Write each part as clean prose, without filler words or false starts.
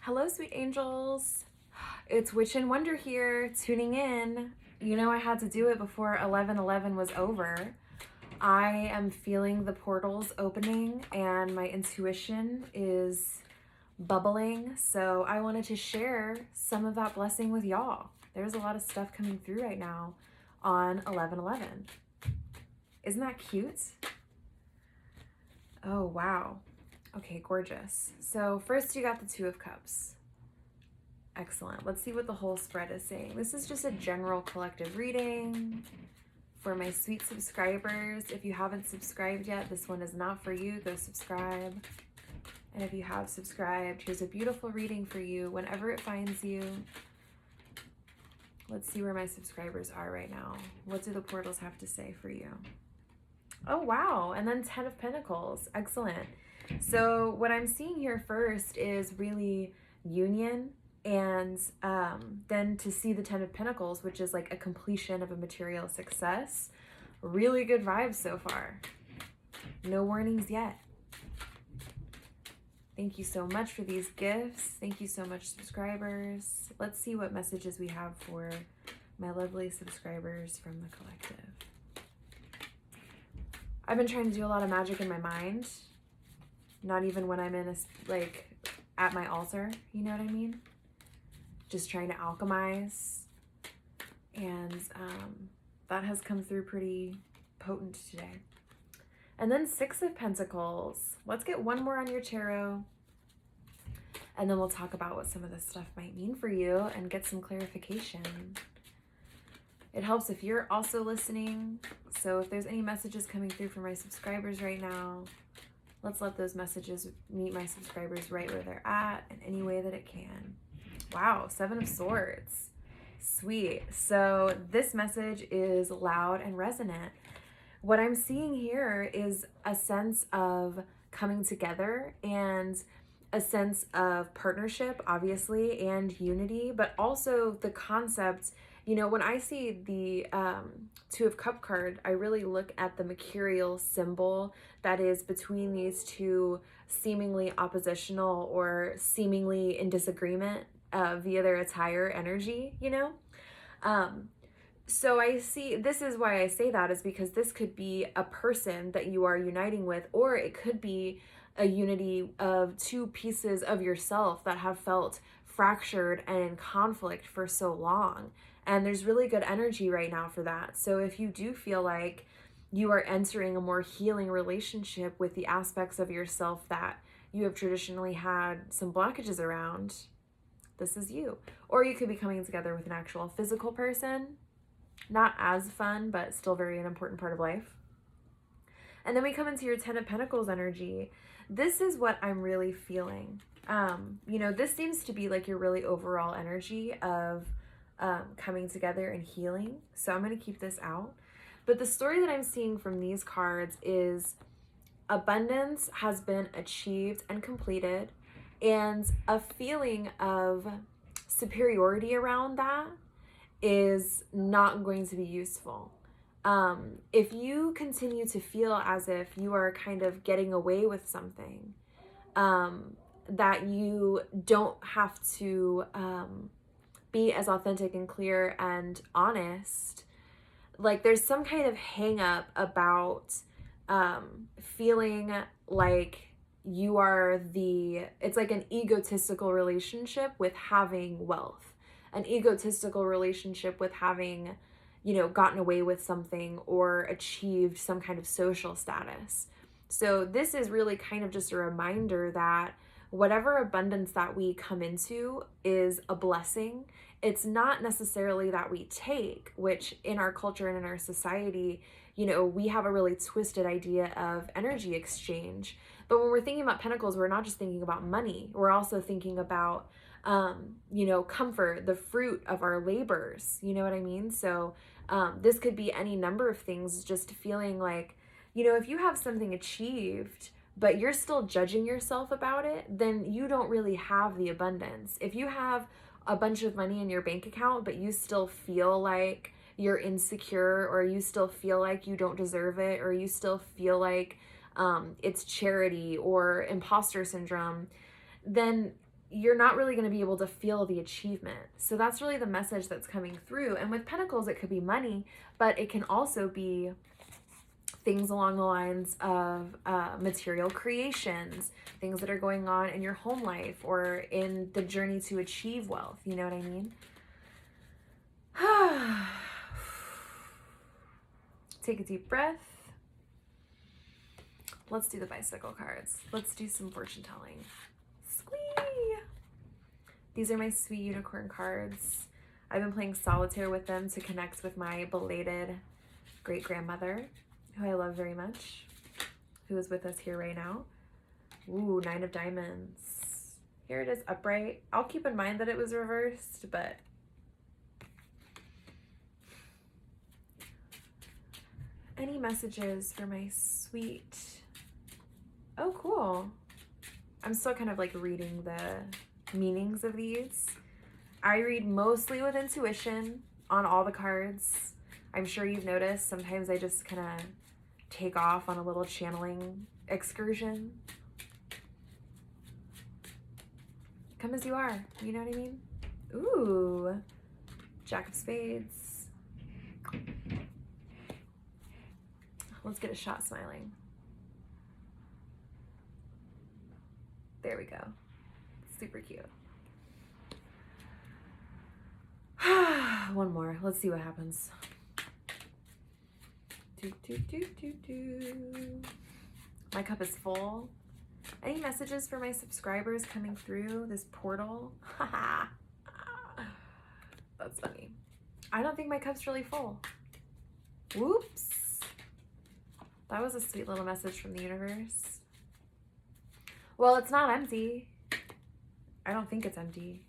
Hello, sweet angels. It's Witch and Wonder here, tuning in. You know, I had to do it before 11:11 was over. I am feeling the portals opening and my intuition is bubbling. So I wanted to share some of that blessing with y'all. There's a lot of stuff coming through right now on 11:11. Isn't that cute? Oh, wow. Okay, gorgeous. So first you got the Two of Cups. Excellent. Let's see what the whole spread is saying. This is just a general collective reading for my sweet subscribers. If you haven't subscribed yet, this one is not for you. Go subscribe. And if you have subscribed, here's a beautiful reading for you whenever it finds you. Let's see where my subscribers are right now. What do the portals have to say for you? Oh, wow. And then 10 of Pentacles. Excellent. So what I'm seeing here first is really union. And then to see the 10 of Pentacles, which is like a completion of a material success. Really good vibes so far. No warnings yet. Thank you so much for these gifts. Thank you so much, subscribers. Let's see what messages we have for my lovely subscribers from the collective. I've been trying to do a lot of magic in my mind. Not even when I'm in at my altar, you know what I mean? Just trying to alchemize. And that has come through pretty potent today. And then 6 of Pentacles. Let's get one more on your tarot. And then we'll talk about what some of this stuff might mean for you and get some clarification. It helps if you're also listening. So if there's any messages coming through for my subscribers right now, let's let those messages meet my subscribers right where they're at in any way that it can. Wow, 7 of Swords. Sweet. So this message is loud and resonant. What I'm seeing here is a sense of coming together and a sense of partnership, obviously, and unity, but also the concept, you know, when I see the Two of Cup card, I really look at the mercurial symbol that is between these two seemingly oppositional or seemingly in disagreement via their attire energy, you know? So I see, this is why I say that, is because this could be a person that you are uniting with, or it could be a unity of two pieces of yourself that have felt fractured and in conflict for so long. And there's really good energy right now for that. So if you do feel like you are entering a more healing relationship with the aspects of yourself that you have traditionally had some blockages around, this is you. Or you could be coming together with an actual physical person. Not as fun, but still very an important part of life. And then we come into your 10 of Pentacles energy. This is what I'm really feeling. You know, this seems to be like your really overall energy of coming together and healing. So I'm going to keep this out. But the story that I'm seeing from these cards is abundance has been achieved and completed, and a feeling of superiority around that is not going to be useful. If you continue to feel as if you are kind of getting away with something, that you don't have to be as authentic and clear and honest, like there's some kind of hang up about feeling like you are it's like an egotistical relationship with having wealth. An egotistical relationship with having, you know, gotten away with something or achieved some kind of social status. So this is really kind of just a reminder that whatever abundance that we come into is a blessing. It's not necessarily that we take, which in our culture and in our society, you know, we have a really twisted idea of energy exchange. But when we're thinking about pentacles, we're not just thinking about money. We're also thinking about you know, comfort, the fruit of our labors, you know what I mean? So this could be any number of things, just feeling like, you know, if you have something achieved, but you're still judging yourself about it, then you don't really have the abundance. If you have a bunch of money in your bank account, but you still feel like you're insecure, or you still feel like you don't deserve it, or you still feel like it's charity or imposter syndrome, then you're not really going to be able to feel the achievement. So that's really the message that's coming through. And with Pentacles, it could be money, but it can also be things along the lines of material creations, things that are going on in your home life or in the journey to achieve wealth. You know what I mean? Take a deep breath. Let's do the bicycle cards. Let's do some fortune telling. Squee! These are my sweet unicorn cards. I've been playing solitaire with them to connect with my belated great-grandmother, who I love very much, who is with us here right now. Ooh, 9 of Diamonds. Here it is, upright. I'll keep in mind that it was reversed, but any messages for my sweet... Oh, cool. I'm still kind of like reading the meanings of these. I read mostly with intuition on all the cards. I'm sure you've noticed sometimes I just kind of take off on a little channeling excursion. Come as you are, you know what I mean? Ooh, Jack of Spades. Let's get a shot smiling. There we go. Super cute. One more. Let's see what happens. My cup is full. Any messages for my subscribers coming through this portal? That's funny. I don't think my cup's really full. Whoops. That was a sweet little message from the universe. Well, it's not empty. I don't think it's empty.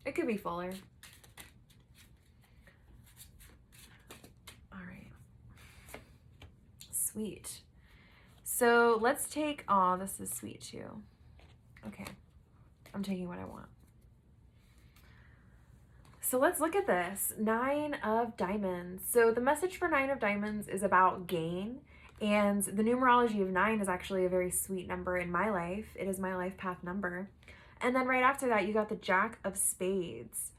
It could be fuller. All right. Sweet. So let's take, oh, this is sweet too. Okay. I'm taking what I want. So let's look at this. 9 of Diamonds. So the message for 9 of Diamonds is about gain. And the numerology of 9 is actually a very sweet number in my life. It is my life path number. And then right after that, you got the Jack of Spades.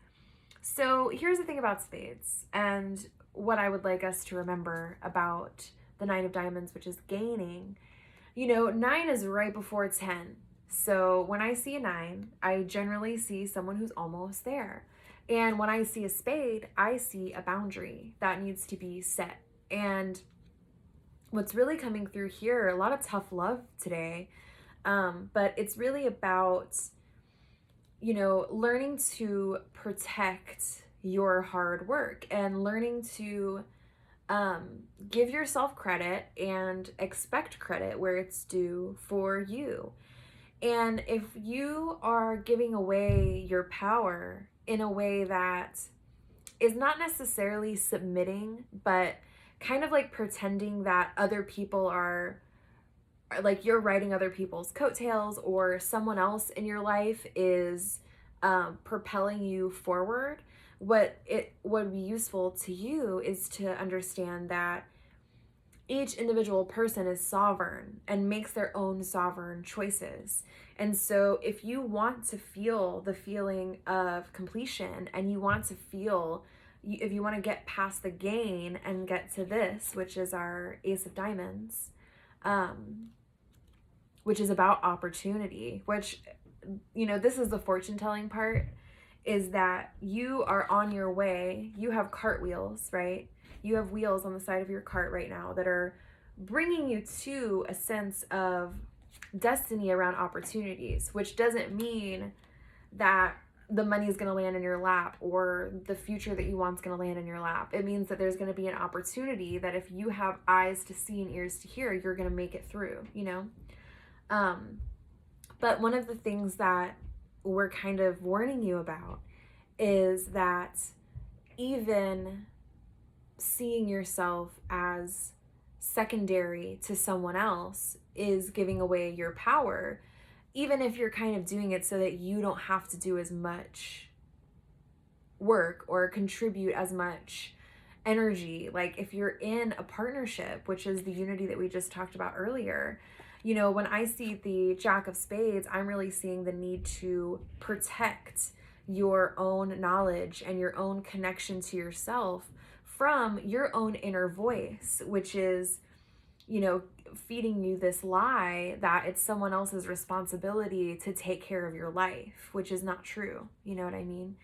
So here's the thing about spades and what I would like us to remember about the 9 of Diamonds, which is gaining. You know, 9 is right before 10. So when I see a 9, I generally see someone who's almost there. And when I see a spade, I see a boundary that needs to be set. And what's really coming through here, a lot of tough love today, but it's really about, you know, learning to protect your hard work and learning to give yourself credit and expect credit where it's due for you. And if you are giving away your power in a way that is not necessarily submitting, but kind of like pretending that other people are like you're riding other people's coattails or someone else in your life is propelling you forward, what would be useful to you is to understand that each individual person is sovereign and makes their own sovereign choices. And so if you want to feel the feeling of completion and you want to feel, if you want to get past the gain and get to this, which is our Ace of Diamonds, which is about opportunity, which, you know, this is the fortune telling part, is that you are on your way. You have cartwheels, right? You have wheels on the side of your cart right now that are bringing you to a sense of destiny around opportunities, which doesn't mean that the money is going to land in your lap or the future that you want is going to land in your lap. It means that there's going to be an opportunity that if you have eyes to see and ears to hear, you're going to make it through, you know? But one of the things that we're kind of warning you about is that even seeing yourself as secondary to someone else is giving away your power, even if you're kind of doing it so that you don't have to do as much work or contribute as much energy. Like if you're in a partnership, which is the unity that we just talked about earlier, You know, when I see the Jack of Spades, I'm really seeing the need to protect your own knowledge and your own connection to yourself from your own inner voice, which is, you know, feeding you this lie that it's someone else's responsibility to take care of your life, which is not true. You know what I mean?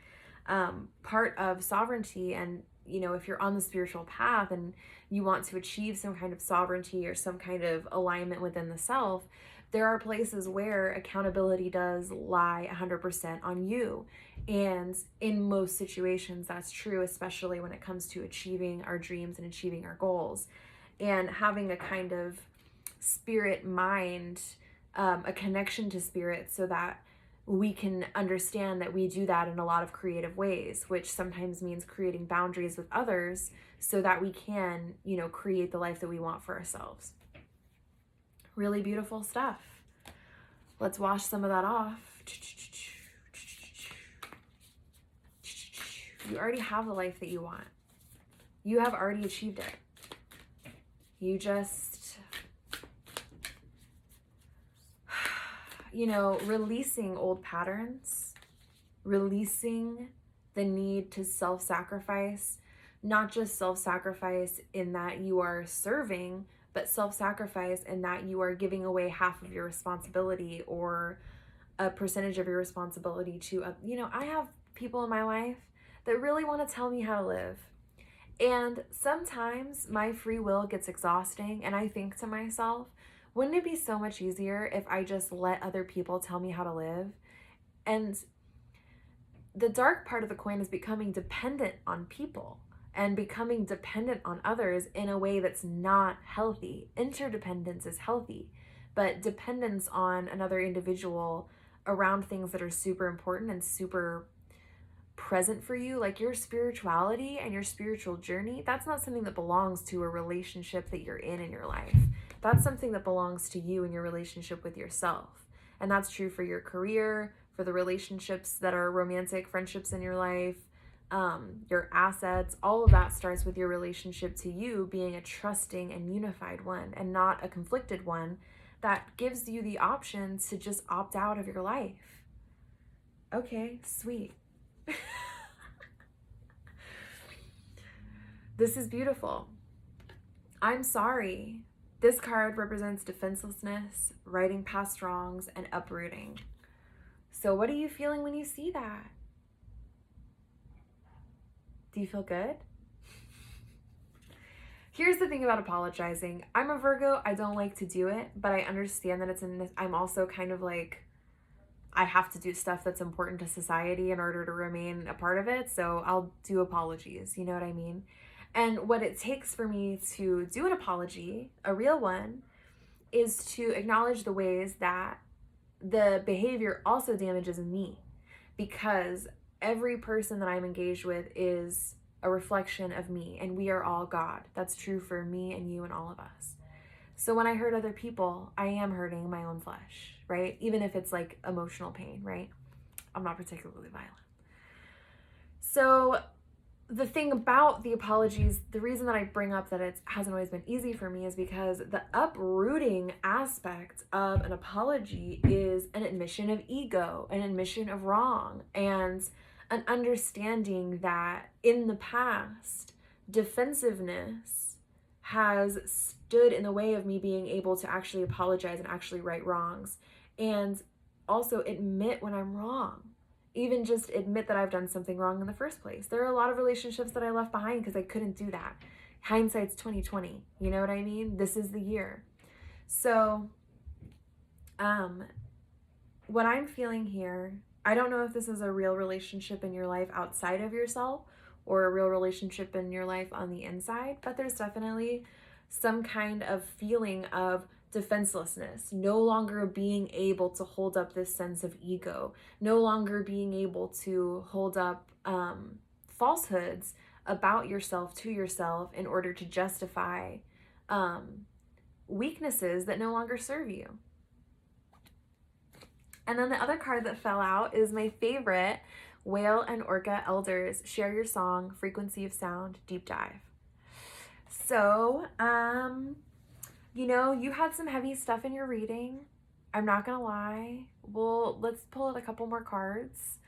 Part of sovereignty, and, you know, if you're on the spiritual path and you want to achieve some kind of sovereignty or some kind of alignment within the self, there are places where accountability does lie 100% on you. And in most situations, that's true, especially when it comes to achieving our dreams and achieving our goals. And having a kind of spirit mind, a connection to spirit, so that we can understand that we do that in a lot of creative ways, which sometimes means creating boundaries with others so that we can, you know, create the life that we want for ourselves. Really beautiful stuff. Let's wash some of that off. You already have the life that you want. You have already achieved it. You just, you know, releasing old patterns, releasing the need to self-sacrifice, not just self-sacrifice in that you are serving, but self-sacrifice in that you are giving away half of your responsibility or a percentage of your responsibility to, you know, I have people in my life that really want to tell me how to live. And sometimes my free will gets exhausting, and I think to myself, wouldn't it be so much easier if I just let other people tell me how to live? And the dark part of the coin is becoming dependent on people and becoming dependent on others in a way that's not healthy. Interdependence is healthy, but dependence on another individual around things that are super important and super present for you, like your spirituality and your spiritual journey, that's not something that belongs to a relationship that you're in your life. That's something that belongs to you and your relationship with yourself. And that's true for your career, for the relationships that are romantic friendships in your life, your assets. All of that starts with your relationship to you being a trusting and unified one, and not a conflicted one that gives you the option to just opt out of your life. Okay, sweet. This is beautiful. I'm sorry. This card represents defenselessness, righting past wrongs, and uprooting. So what are you feeling when you see that? Do you feel good? Here's the thing about apologizing. I'm a Virgo. I don't like to do it, but I understand that I'm also kind of like, I have to do stuff that's important to society in order to remain a part of it. So I'll do apologies. You know what I mean? And what it takes for me to do an apology, a real one, is to acknowledge the ways that the behavior also damages me, because every person that I'm engaged with is a reflection of me, and we are all God. That's true for me and you and all of us. So when I hurt other people, I am hurting my own flesh, right? Even if it's like emotional pain, right? I'm not particularly violent. So the thing about the apologies, the reason that I bring up that it hasn't always been easy for me, is because the uprooting aspect of an apology is an admission of ego, an admission of wrong, and an understanding that in the past, defensiveness has stood in the way of me being able to actually apologize and actually right wrongs, and also admit when I'm wrong. Even just admit that I've done something wrong in the first place. There are a lot of relationships that I left behind because I couldn't do that. Hindsight's 2020. You know what I mean? This is the year. So, what I'm feeling here, I don't know if this is a real relationship in your life outside of yourself or a real relationship in your life on the inside, but there's definitely some kind of feeling of defenselessness, no longer being able to hold up this sense of ego, no longer being able to hold up falsehoods about yourself to yourself in order to justify weaknesses that no longer serve you. And then the other card that fell out is my favorite, Whale and Orca Elders, Share Your Song, Frequency of Sound, Deep Dive. So, You know, you had some heavy stuff in your reading. I'm not gonna lie. Well, let's pull out a couple more cards.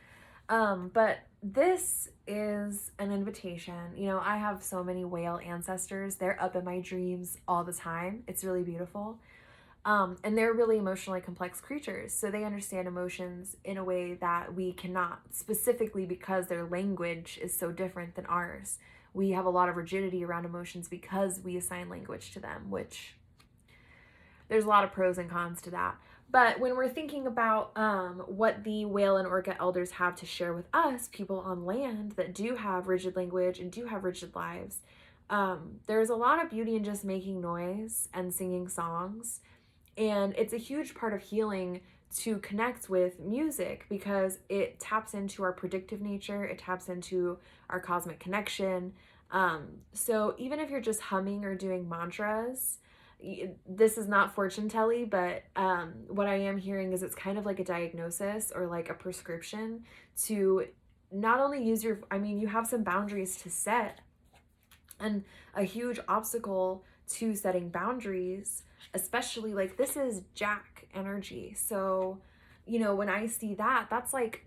But this is an invitation. You know, I have so many whale ancestors. They're up in my dreams all the time. It's really beautiful. And they're really emotionally complex creatures. So they understand emotions in a way that we cannot, specifically because their language is so different than ours. We have a lot of rigidity around emotions because we assign language to them, which there's a lot of pros and cons to that. But when we're thinking about what the whale and orca elders have to share with us, people on land that do have rigid language and do have rigid lives, there's a lot of beauty in just making noise and singing songs. And it's a huge part of healing to connect with music because it taps into our predictive nature, it taps into our cosmic connection. So even if you're just humming or doing mantras, this is not fortune telling, but what I am hearing is it's kind of like a diagnosis or like a prescription to not only use your, I mean, you have some boundaries to set, and a huge obstacle to setting boundaries, especially like this is Jack energy. So, you know, when I see that, that's like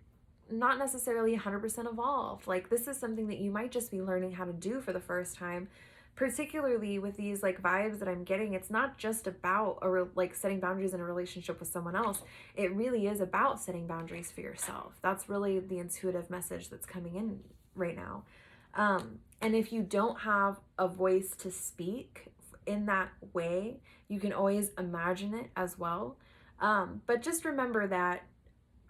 not necessarily 100% evolved. Like this is something that you might just be learning how to do for the first time. Particularly with these like vibes that I'm getting, it's not just about like setting boundaries in a relationship with someone else. It really is about setting boundaries for yourself. That's really the intuitive message that's coming in right now. And if you don't have a voice to speak in that way, you can always imagine it as well. But just remember that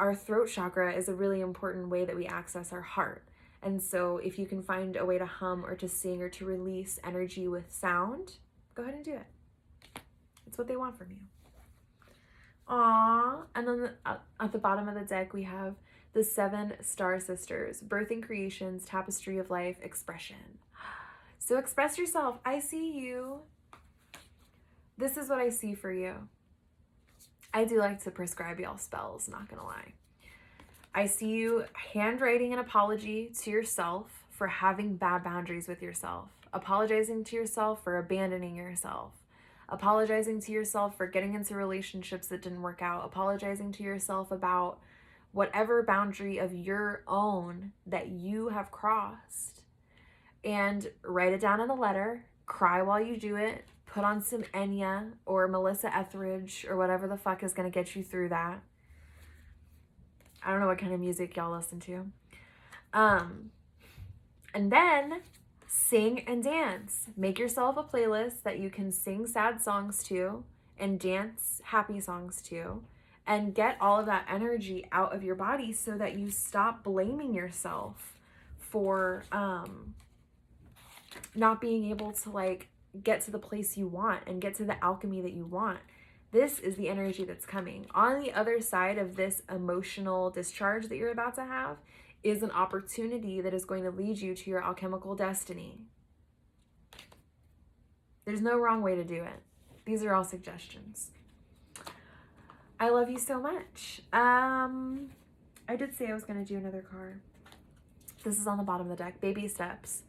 our throat chakra is a really important way that we access our heart. And so if you can find a way to hum or to sing or to release energy with sound, go ahead and do it. It's what they want from you. Aww. And then at the bottom of the deck, we have the 7 Star Sisters, Birthing Creations, Tapestry of Life, Expression. So express yourself. I see you. This is what I see for you. I do like to prescribe y'all spells, not gonna lie. I see you handwriting an apology to yourself for having bad boundaries with yourself, apologizing to yourself for abandoning yourself, apologizing to yourself for getting into relationships that didn't work out, apologizing to yourself about whatever boundary of your own that you have crossed. And write it down in a letter, cry while you do it, put on some Enya or Melissa Etheridge or whatever the fuck is going to get you through that. I don't know what kind of music y'all listen to. And then sing and dance. Make yourself a playlist that you can sing sad songs to and dance happy songs to, and get all of that energy out of your body so that you stop blaming yourself for not being able to like get to the place you want and get to the alchemy that you want. This is the energy that's coming. On the other side of this emotional discharge that you're about to have is an opportunity that is going to lead you to your alchemical destiny. There's no wrong way to do it. These are all suggestions. I love you so much. I did say I was going to do another card. This is on the bottom of the deck. Baby steps.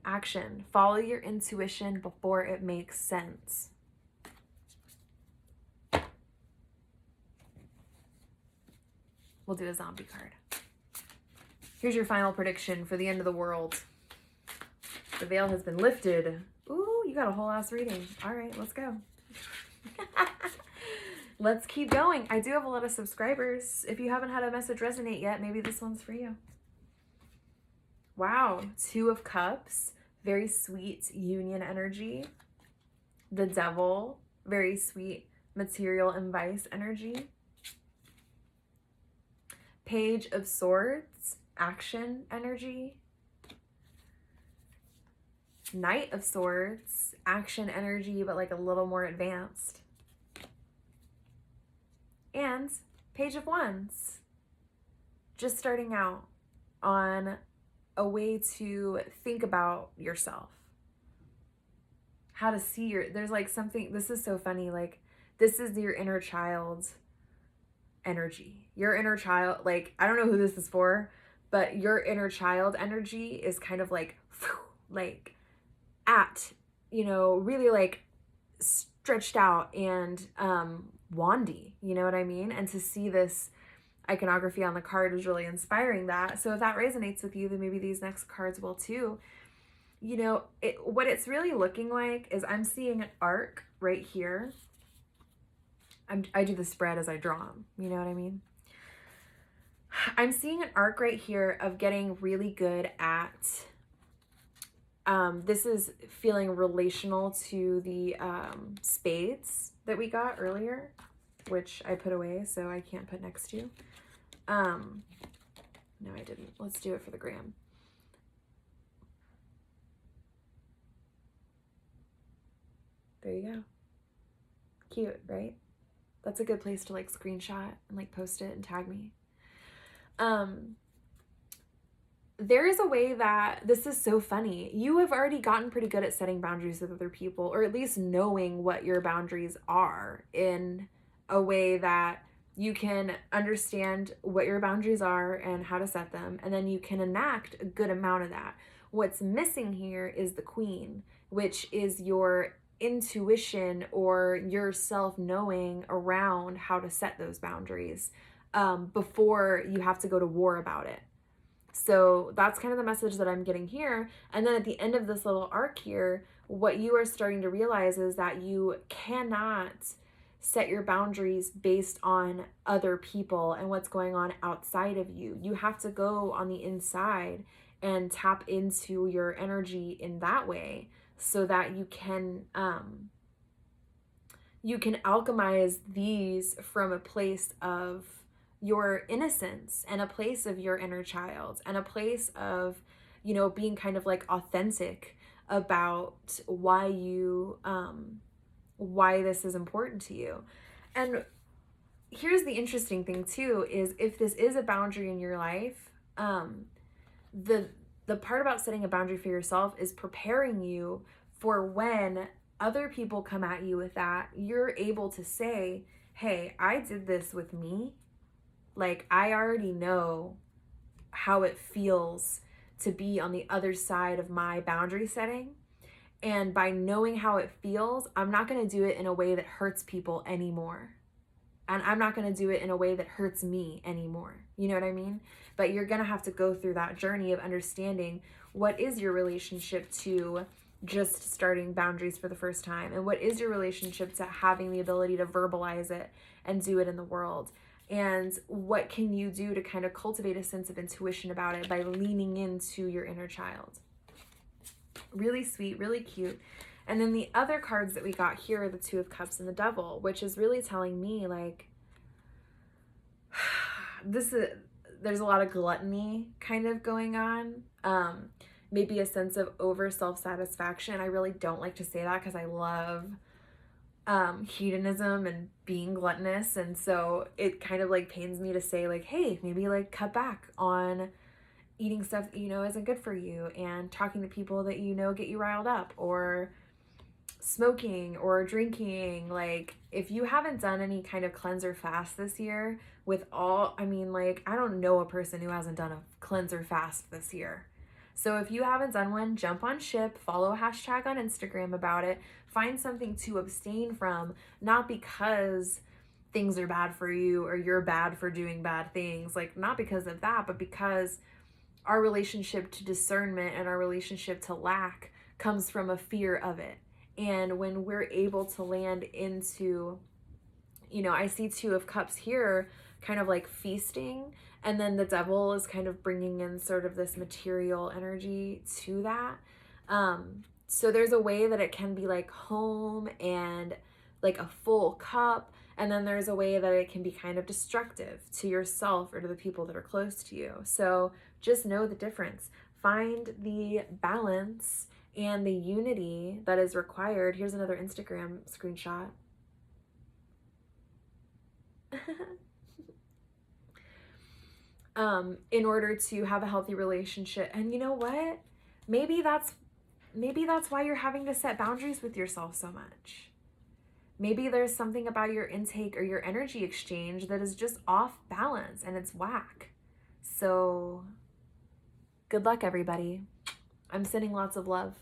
Action. Follow your intuition before it makes sense. We'll do a zombie card. Here's your final prediction for the end of the world. The veil has been lifted. Ooh, you got a whole ass reading. All right, let's go. Let's keep going. I do have a lot of subscribers. If you haven't had a message resonate yet, maybe this one's for you. Wow, 2 of Cups. Very sweet union energy. The Devil. Very sweet material and vice energy. Page of Swords, action energy. Knight of Swords, action energy, but like a little more advanced. And Page of Wands, just starting out on a way to think about yourself. How to see there's like something, this is so funny, like this is your inner child energy. Your inner child, like, I don't know who this is for, but your inner child energy is kind of like at, you know, really like stretched out and wandy, you know what I mean? And to see this iconography on the card is really inspiring that. So if that resonates with you, then maybe these next cards will too. You know, what it's really looking like is I'm seeing an arc right here. I do the spread as I draw them, you know what I mean? I'm seeing an arc right here of getting really good at, this is feeling relational to the spades that we got earlier, which I put away, so I can't put next to you. No, I didn't. Let's do it for the gram. There you go. Cute, right? That's a good place to like screenshot and like post it and tag me. There is a way that this is so funny. You have already gotten pretty good at setting boundaries with other people, or at least knowing what your boundaries are in a way that you can understand what your boundaries are and how to set them, and then you can enact a good amount of that. What's missing here is the queen, which is your intuition or your self-knowing around how to set those boundaries before you have to go to war about it. So that's kind of the message that I'm getting here. And then at the end of this little arc here, what you are starting to realize is that you cannot set your boundaries based on other people and what's going on outside of you. You have to go on the inside and tap into your energy in that way so that you can alchemize these from a place of your innocence and a place of your inner child and a place of, you know, being kind of like authentic about why you, why this is important to you. And here's the interesting thing too, is if this is a boundary in your life, the part about setting a boundary for yourself is preparing you for when other people come at you with that, you're able to say, hey, I did this with me. Like, I already know how it feels to be on the other side of my boundary setting. And by knowing how it feels, I'm not going to do it in a way that hurts people anymore. And I'm not going to do it in a way that hurts me anymore. You know what I mean? But you're going to have to go through that journey of understanding what is your relationship to just starting boundaries for the first time, and what is your relationship to having the ability to verbalize it and do it in the world. And what can you do to kind of cultivate a sense of intuition about it by leaning into your inner child? Really sweet, really cute. And then the other cards that we got here are the Two of Cups and the Devil, which is really telling me like, there's a lot of gluttony kind of going on. Maybe a sense of over self-satisfaction. I really don't like to say that because I love hedonism and being gluttonous, and so it kind of like pains me to say like, hey, maybe like cut back on eating stuff that you know isn't good for you, and talking to people that you know get you riled up, or smoking or drinking. Like, if you haven't done any kind of cleanser fast this year with all, I mean, like, I don't know a person who hasn't done a cleanser fast this year. So if you haven't done one, jump on ship, follow a hashtag on Instagram about it, find something to abstain from, not because things are bad for you or you're bad for doing bad things, like not because of that, but because our relationship to discernment and our relationship to lack comes from a fear of it. And when we're able to land into, you know, I see Two of Cups here, kind of like feasting, and then the Devil is kind of bringing in sort of this material energy to that. So there's a way that it can be like home and like a full cup, and then there's a way that it can be kind of destructive to yourself or to the people that are close to you. So just know the difference. Find the balance and the unity that is required. Here's another Instagram screenshot. In order to have a healthy relationship. And you know what? Maybe that's why you're having to set boundaries with yourself so much. Maybe there's something about your intake or your energy exchange that is just off balance and it's whack. So good luck, everybody. I'm sending lots of love.